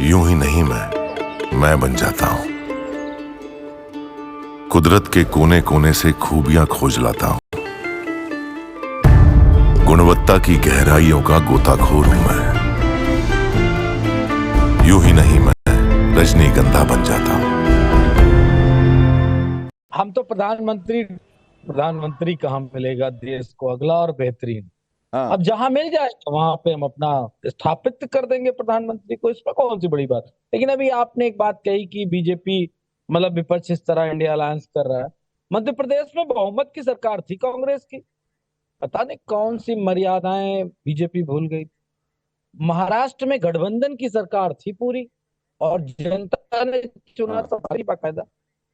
यूं ही नहीं मैं बन जाता हूं। कुदरत के कोने कोने से खूबियां खोज लाता हूं। गुणवत्ता की गहराइयों का गोताखोर हूं मैं। यूं ही नहीं मैं रजनीगंधा बन जाता हूं। हम तो प्रधानमंत्री कहाँ मिलेगा देश को अगला और बेहतरीन। अब जहां मिल जाए वहां पे हम अपना स्थापित कर देंगे प्रधानमंत्री को, इसमें कौन सी बड़ी बात। लेकिन अभी आपने एक बात कही कि बीजेपी मतलब विपक्ष इस तरह इंडिया अलायंस कर रहा है। मध्य प्रदेश में बहुमत की सरकार थी कांग्रेस की, पता नहीं कौन सी मर्यादाएं बीजेपी भूल गई। महाराष्ट्र में गठबंधन की सरकार थी पूरी, और जनता ने चुना था भारी बाकायदा,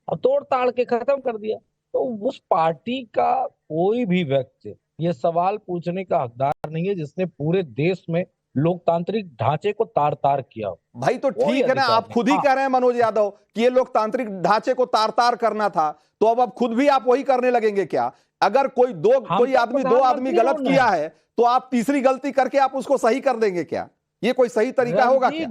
और तोड़ ताड़ के खत्म कर दिया। तो उस पार्टी का कोई भी व्यक्ति ये सवाल पूछने का हकदार नहीं है जिसने पूरे देश में लोकतांत्रिक ढांचे को तार तार किया हो। भाई तो ठीक है ना, आप खुद ही कह रहे हैं मनोज यादव कि ये लोकतांत्रिक ढांचे को तार तार करना था, तो अब खुद भी आप वही करने लगेंगे क्या? अगर कोई आदमी दो आदमी गलत किया है तो आप तीसरी गलती करके आप उसको सही कर देंगे क्या? ये कोई सही तरीका होगा क्या?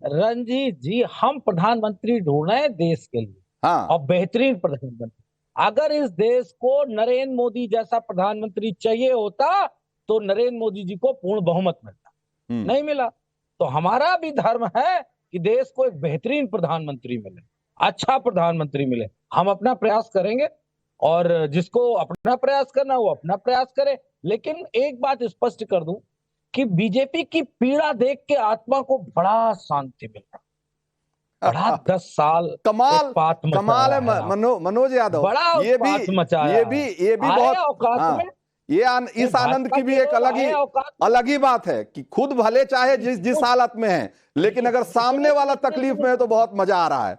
रंजीत जी, हम प्रधानमंत्री ढूंढ रहे हैं देश के लिए, और बेहतरीन प्रधानमंत्री। अगर इस देश को नरेंद्र मोदी जैसा प्रधानमंत्री चाहिए होता तो नरेंद्र मोदी जी को पूर्ण बहुमत मिलता, नहीं मिला। तो हमारा भी धर्म है कि देश को एक बेहतरीन प्रधानमंत्री मिले, अच्छा प्रधानमंत्री मिले। हम अपना प्रयास करेंगे, और जिसको अपना प्रयास करना वो अपना प्रयास करे। लेकिन एक बात स्पष्ट कर दूं कि बीजेपी की पीड़ा देख के आत्मा को बड़ा शांति मिल रहा, बड़ा 10 साल कमाल है मनोज यादव। बड़ा ये भी बहुत इस आनंद की भी एक अलग ही बात है कि खुद भले चाहे जिस हालत में है, लेकिन अगर सामने वाला तकलीफ में है तो बहुत मजा आ रहा है।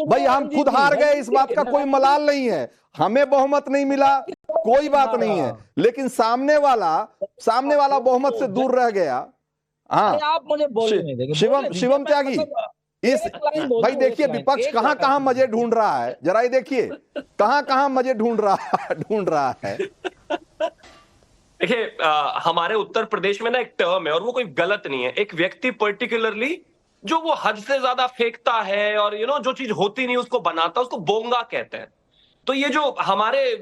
भाई हम खुद हार गए, इस बात का कोई मलाल नहीं है। हमें बहुमत नहीं मिला, कोई बात नहीं है, लेकिन सामने वाला बहुमत से दूर रह गया। आप मुझे बोलने नहीं देंगे। शिवम त्यागी, भाई देखिए विपक्ष कहां मजे ढूंढ रहा है, जरा ये देखिए कहां मजे ढूंढ रहा है। देखिए हमारे उत्तर प्रदेश में ना एक टर्म है, और वो कोई गलत नहीं है। एक व्यक्ति पर्टिकुलरली जो वो हद से ज्यादा फेंकता है और जो चीज होती नहीं उसको बनाता है, उसको बोंगा कहते हैं। तो ये जो हमारे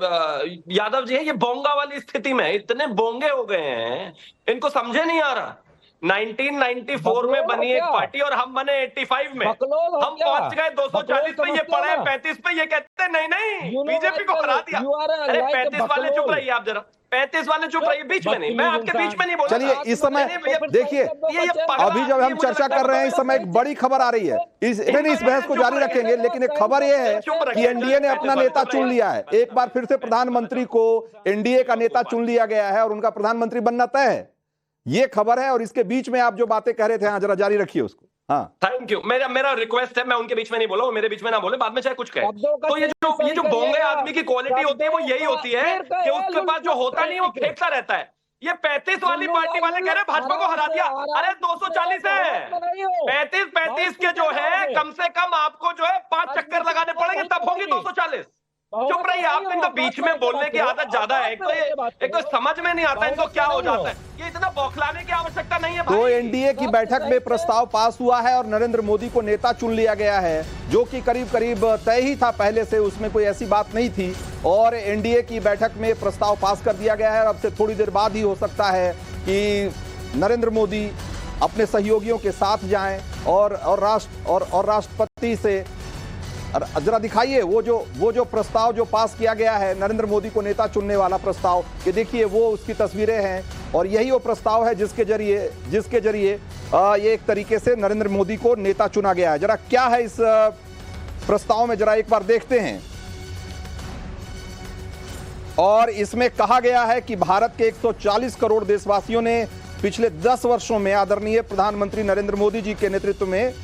यादव जी है, ये बोंगा वाली स्थिति में इतने बोंगे हो गए हैं, इनको समझे नहीं आ रहा। 1994 में बनी एक पार्टी और हम बने 85 में, हम पहुंच गए 240 पे, ये पड़े 35 पे। ये कहते नहीं बीजेपी को हरा दिया। अरे 35 वाले चुप रहिए आप जरा, 35 वाले चुप रहिए, बीच में नहीं, मैं आपके बीच में नहीं बोल रहा। चलिए इस समय देखिए, अभी जब हम चर्चा कर रहे हैं, इस समय एक बड़ी खबर आ रही है। इस बहस को जारी रखेंगे, लेकिन एक खबर यह है कि एनडीए ने अपना नेता चुन लिया है। एक बार फिर से प्रधानमंत्री को एनडीए का नेता चुन लिया गया है और उनका प्रधानमंत्री बनना तय है। ये खबर है, और इसके बीच में आप जो बातें कह रहे थे, जरा जारी रखिए उसको। Thank you. मेरा रिक्वेस्ट है, मैं उनके बीच में नहीं बोला, वो मेरे बीच में ना बोले, बाद में चाहे कुछ कहे। तो ये जो बोंगे आदमी की क्वालिटी होती है वो यही होती है कि उसके पास जो होता नहीं वो फेंकता रहता है। ये 35 वाली पार्टी वाले कह रहे हैं भाजपा को हरा दिया। अरे 240 है, 35 के जो है कम से कम आपको जो है 5 चक्कर लगाने पड़ेंगे, तब होंगी 240। चुप रहिए आप, इनको बीच में बोलने की आदत ज्यादा है। एक तो समझ में नहीं आता इनको क्या हो जाता है। ये इतना बौखलाने की आवश्यकता नहीं है भाई। तो एनडीए की बैठक में प्रस्ताव पास हुआ है और नरेंद्र मोदी को नेता चुन लिया गया है, जो कि करीब तय ही था पहले से, उसमें कोई ऐसी बात नहीं थी। और एनडीए की बैठक में प्रस्ताव पास कर दिया गया है। अब से थोड़ी देर बाद ही हो सकता है कि नरेंद्र मोदी अपने सहयोगियों के साथ जाएं और राष्ट्रपति से जरा दिखाइए वो जो प्रस्ताव जो पास किया गया है, नरेंद्र मोदी को नेता चुनने वाला प्रस्ताव। ये देखिए वो उसकी तस्वीरें हैं, और यही वो प्रस्ताव है जिसके जरिए ये एक तरीके से नरेंद्र मोदी को नेता चुना गया है। जरा क्या है इस प्रस्ताव में, जरा एक बार देखते हैं। और इसमें कहा गया है कि भारत के 140 करोड़ देशवासियों ने पिछले 10 वर्षों में आदरणीय प्रधानमंत्री नरेंद्र मोदी जी के नेतृत्व में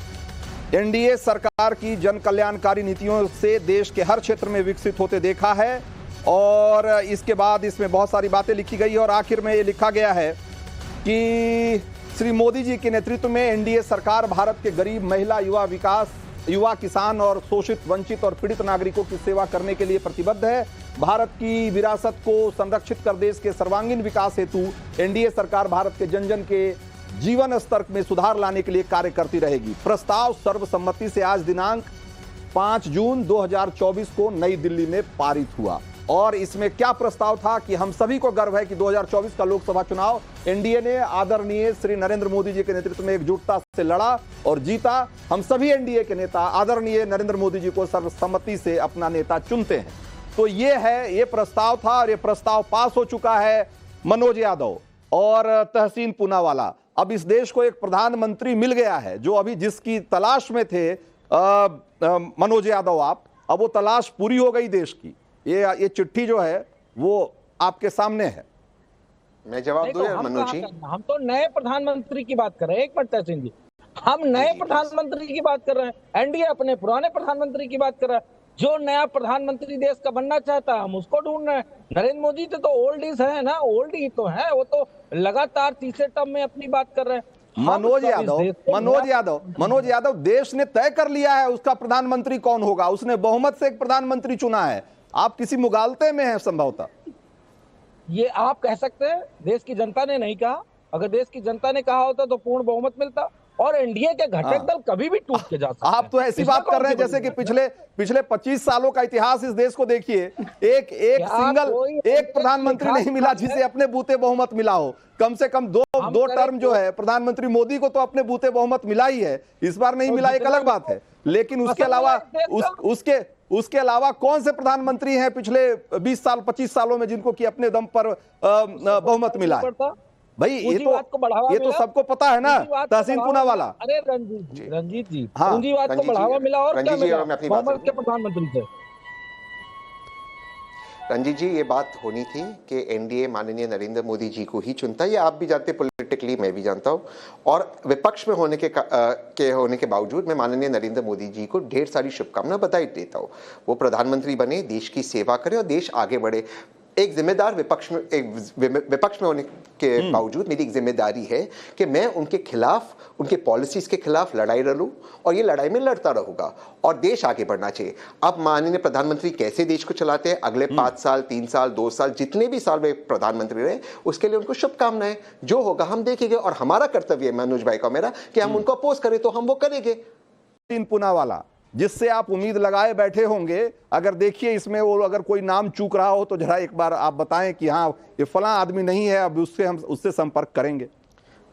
एनडीए सरकार की जन कल्याणकारी नीतियों से देश के हर क्षेत्र में विकसित होते देखा है। और इसके बाद इसमें बहुत सारी बातें लिखी गई है, और आखिर में ये लिखा गया है कि श्री मोदी जी के नेतृत्व में एनडीए सरकार भारत के गरीब, महिला, युवा, किसान और शोषित, वंचित और पीड़ित नागरिकों की सेवा करने के लिए प्रतिबद्ध है। भारत की विरासत को संरक्षित कर देश के सर्वांगीण विकास हेतु एनडीए सरकार भारत के जन जन के जीवन स्तर में सुधार लाने के लिए कार्य करती रहेगी। प्रस्ताव सर्वसम्मति से आज दिनांक 5 जून 2024 को नई दिल्ली में पारित हुआ। और इसमें क्या प्रस्ताव था कि हम सभी को गर्व है कि 2024 का लोकसभा चुनाव एनडीए ने आदरणीय श्री नरेंद्र मोदी जी के नेतृत्व में एकजुटता से लड़ा और जीता। हम सभी एनडीए के नेता आदरणीय नरेंद्र मोदी जी को सर्वसम्मति से अपना नेता चुनते हैं। तो ये प्रस्ताव था और ये प्रस्ताव पास हो चुका है। मनोज यादव और तहसीन पूनावाला, अब इस देश को एक प्रधानमंत्री मिल गया है जो अभी जिसकी तलाश में थे मनोज यादव आप, अब वो तलाश पूरी हो गई देश की। ये चिट्ठी जो है वो आपके सामने है। मैं जवाब दूं यार मनोज जी? हम तो नए प्रधानमंत्री की बात कर रहे हैं। एक मिनट तहसीन जी, हम नए प्रधानमंत्री की बात कर रहे हैं। एनडीए अपने पुराने प्रधानमंत्री की बात कर रहा है। जो नया प्रधानमंत्री देश का बनना चाहता है हम उसको ढूंढ रहे हैं। नरेंद्र मोदी तो ओल्ड इज है ना, ओल्ड ही तो है। वो तो लगातार तीसरे टर्म में अपनी बात कर रहे हैं। मनोज यादव देश ने तय कर लिया है उसका प्रधानमंत्री कौन होगा। उसने बहुमत से एक प्रधानमंत्री चुना है। आप किसी मुगालते में हैं संभवतः। ये आप कह सकते हैं, देश की जनता ने नहीं कहा। अगर देश की जनता ने कहा होता तो पूर्ण बहुमत मिलता और एनडीए के घटक दल कभी भी टूट के जा सकते हैं। आप तो ऐसी बात कर रहे हैं जैसे कि पिछले 25 सालों का इतिहास इस देश को देखिए। एक प्रधानमंत्री नहीं मिला जिसे अपने बूते बहुमत मिला हो। कम से कम दो टर्म जो है प्रधानमंत्री मोदी को तो अपने बूते बहुमत मिला ही है। इस बार नहीं मिला एक अलग बात है, लेकिन उसके अलावा कौन से प्रधानमंत्री हैं पिछले 20 साल 25 सालों में जिनको कि अपने दम पर बहुमत मिला है? भाई ये तो सबको पता है ना। तहसीन पूनावाला, अरे रंजीत जी पूंजीवाद को बढ़ावा मिला और क्या मिला बहुमत के प्रधानमंत्री से? रंजीत जी, ये बात होनी थी कि एनडीए माननीय नरेंद्र मोदी जी को ही चुनता है। ये आप भी जानते, पॉलिटिकली मैं भी जानता हूँ। और विपक्ष में होने के बावजूद मैं माननीय नरेंद्र मोदी जी को ढेर सारी शुभकामनाएं बधाई देता हूँ। वो प्रधानमंत्री बने, देश की सेवा करें और देश आगे बढ़े। एक जिम्मेदार विपक्ष में होने के बावजूद मेरी एक जिम्मेदारी है कि मैं उनके खिलाफ, उनके पॉलिसीज के खिलाफ लड़ाई लड़ूं और ये लड़ाई में लड़ता रहूंगा और देश आगे बढ़ना चाहिए। अब माननीय प्रधानमंत्री कैसे देश को चलाते हैं, अगले 5 साल 3 साल 2 साल जितने भी साल वे प्रधानमंत्री रहे, उसके लिए उनको शुभकामनाएं। जो होगा हम देखेंगे और हमारा कर्तव्य है मनोज भाई का मेरा कि हम उनको अपोज करें तो हम वो करेंगे। तीन पूनावाला, जिससे आप उम्मीद लगाए बैठे होंगे, अगर देखिए इसमें वो अगर कोई नाम चूक रहा हो तो जरा एक बार आप बताएं कि हाँ ये फलां आदमी नहीं है, अब उससे संपर्क करेंगे।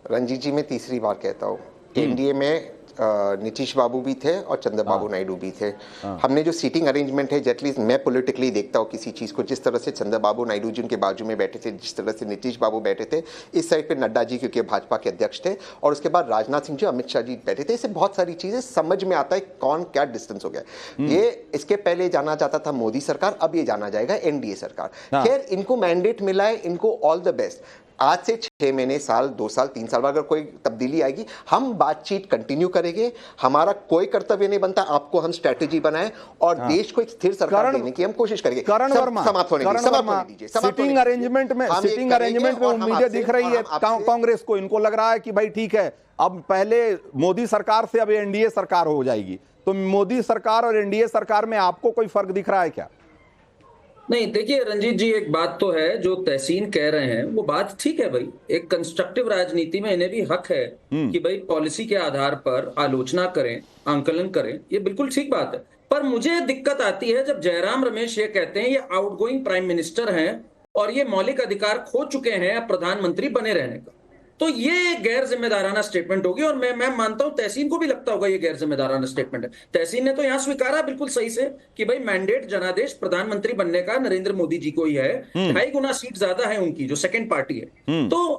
रंजीत जी, मैं तीसरी बार कहता हूँ, एनडीए में नीतीश बाबू भी थे और चंद्रबाबू नायडू भी थे। हमने जो सीटिंग अरेंजमेंट है, एटलीस्ट मैं पॉलिटिकली देखता हूँ किसी चीज़ को, जिस तरह से चंद्रबाबू नायडू जी उनके बाजू में बैठे थे, जिस तरह से नीतीश बाबू बैठे थे, इस साइड पे नड्डा जी क्योंकि भाजपा के अध्यक्ष थे, और उसके बाद राजनाथ सिंह जी, अमित शाह जी बैठे थे। इससे बहुत सारी चीज़ें समझ में आता है कौन क्या डिस्टेंस हो गया। ये इसके पहले जाना जाता था मोदी सरकार, अब ये जाना जाएगा एनडीए सरकार। खैर, इनको मैंडेट मिला है, इनको ऑल द बेस्ट। आज से 6 महीने, साल 2 साल 3 साल बाद अगर कोई तब्दीली आएगी, हम बातचीत कंटिन्यू करेंगे। हमारा कोई कर्तव्य नहीं बनता, आपको हम स्ट्रेटेजी बनाएं और देश को एक स्थिर सरकार देने की हम कोशिश करेंगे। करण वर्मा, सिटिंग अरेंजमेंट में उम्मीदें दिख रही है कांग्रेस को। इनको लग रहा है कि भाई ठीक है, अब पहले मोदी सरकार से अब एनडीए सरकार हो जाएगी। तो मोदी सरकार और एनडीए सरकार में आपको कोई फर्क दिख रहा है क्या? नहीं, देखिए रंजीत जी, एक बात तो है जो तहसीन कह रहे हैं वो बात ठीक है भाई। एक कंस्ट्रक्टिव राजनीति में इन्हें भी हक है कि भाई पॉलिसी के आधार पर आलोचना करें, आंकलन करें, ये बिल्कुल ठीक बात है। पर मुझे दिक्कत आती है जब जयराम रमेश ये कहते हैं ये आउटगोइंग प्राइम मिनिस्टर हैं और ये मौलिक अधिकार खो चुके हैं अब प्रधानमंत्री बने रहने का, तो ये गैर जिम्मेदाराना स्टेटमेंट होगी। और मैं मानता हूं तहसीन को भी लगता होगा ये गैर जिम्मेदाराना स्टेटमेंट है। तहसीन ने तो यहां स्वीकारा बिल्कुल सही से कि भाई मैंडेट जनादेश प्रधानमंत्री बनने का नरेंद्र मोदी जी को ही है, 2.5 गुना सीट ज्यादा है उनकी जो सेकंड पार्टी है। तो